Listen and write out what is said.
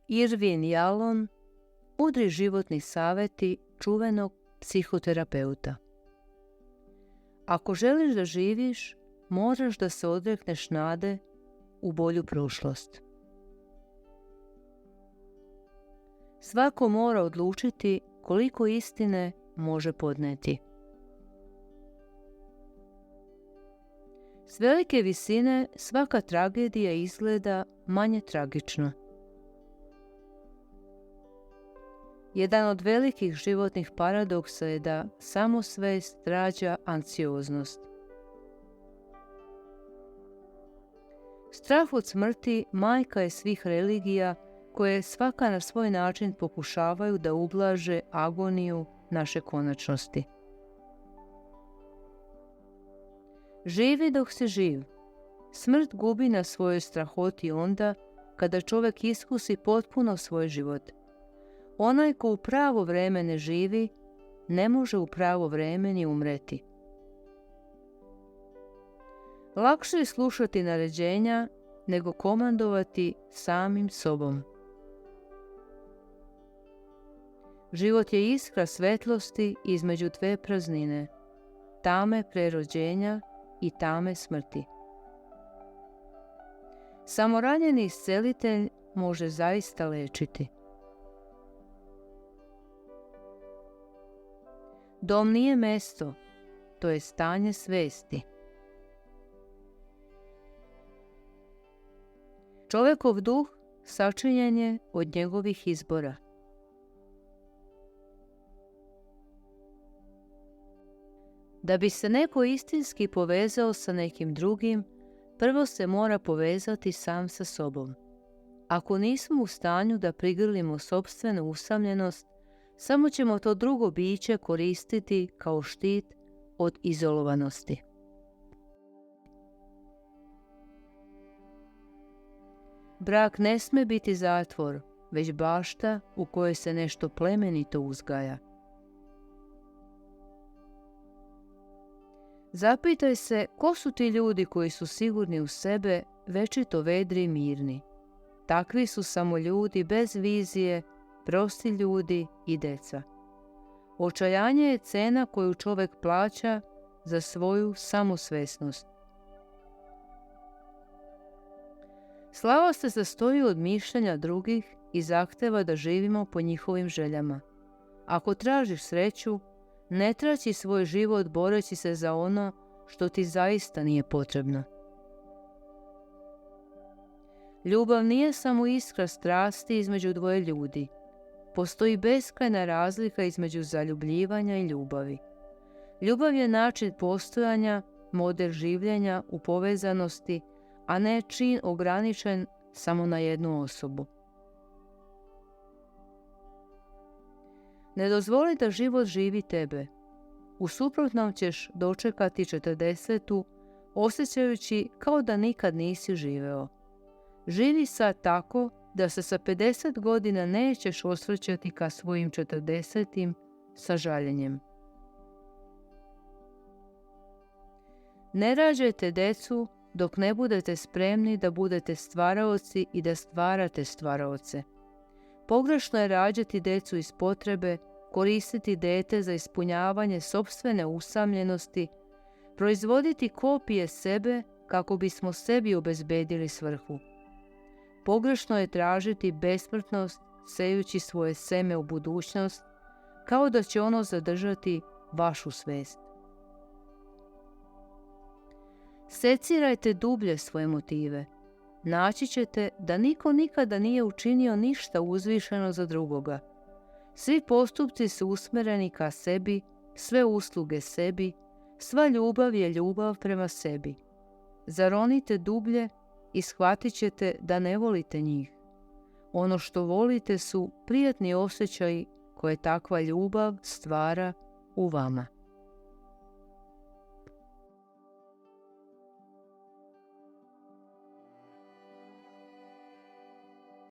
Irvin Yalom, mudri životni savjeti čuvenog psihoterapeuta. Ako želiš da živiš, moraš da se odrekneš nade u bolju prošlost. Svako mora odlučiti koliko istine može podneti. S velike visine svaka tragedija izgleda manje tragično. Jedan od velikih životnih paradoksa je da samosvest rađa anksioznost. Strah od smrti majka je svih religija koje svaka na svoj način pokušavaju da ublaže agoniju naše konačnosti. Živi dok si živ. Smrt gubi na svojoj strahoti onda kada čovjek iskusi potpuno svoj život. Onaj ko u pravo vreme ne živi, ne može u pravo vreme ni umreti. Lakše je slušati naređenja nego komandovati samim sobom. Život je iskra svetlosti između dve praznine, tame prerođenja i tame smrti. Samo ranjeni iscelitelj može zaista lečiti. Dom nije mesto, to je stanje svesti. Čovjekov duh sačinjen je od njegovih izbora. Da bi se neko istinski povezao sa nekim drugim, prvo se mora povezati sam sa sobom. Ako nismo u stanju da prigrlimo sopstvenu usamljenost, samo ćemo to drugo biće koristiti kao štit od izolovanosti. Brak ne sme biti zatvor, već bašta u kojoj se nešto plemenito uzgaja. Zapitaj se ko su ti ljudi koji su sigurni u sebe, večito vedri i mirni. Takvi su samo ljudi bez vizije, prosti ljudi i deca. Očajanje je cena koju čovjek plaća za svoju samosvesnost. Slava se sastoji od mišljenja drugih i zahteva da živimo po njihovim željama. Ako tražiš sreću, ne traći svoj život boreći se za ono što ti zaista nije potrebno. Ljubav nije samo iskra strasti između dvoje ljudi. Postoji beskrajna razlika između zaljubljivanja i ljubavi. Ljubav je način postojanja, model življenja u povezanosti, a ne čin ograničen samo na jednu osobu. Ne dozvoli da život živi tebe. U suprotnom ćeš dočekati 40. osjećajući kao da nikad nisi živeo. Živi sad tako da se sa 50 godina nećeš osvrćati ka svojim 40. sa žaljenjem. Ne rađajte decu dok ne budete spremni da budete stvaraoci i da stvarate stvaraoce. Pogrešno je rađati decu iz potrebe, koristiti dete za ispunjavanje sopstvene usamljenosti, proizvoditi kopije sebe kako bismo sebi obezbedili svrhu. Pogrešno je tražiti besmrtnost sejući svoje seme u budućnost, kao da će ono zadržati vašu svest. Secirajte dublje svoje motive. Naći ćete da niko nikada nije učinio ništa uzvišeno za drugoga. Svi postupci su usmereni ka sebi, sve usluge sebi, sva ljubav je ljubav prema sebi. Zaronite dublje i shvatit ćete da ne volite njih. Ono što volite su prijatni osjećaji koje takva ljubav stvara u vama.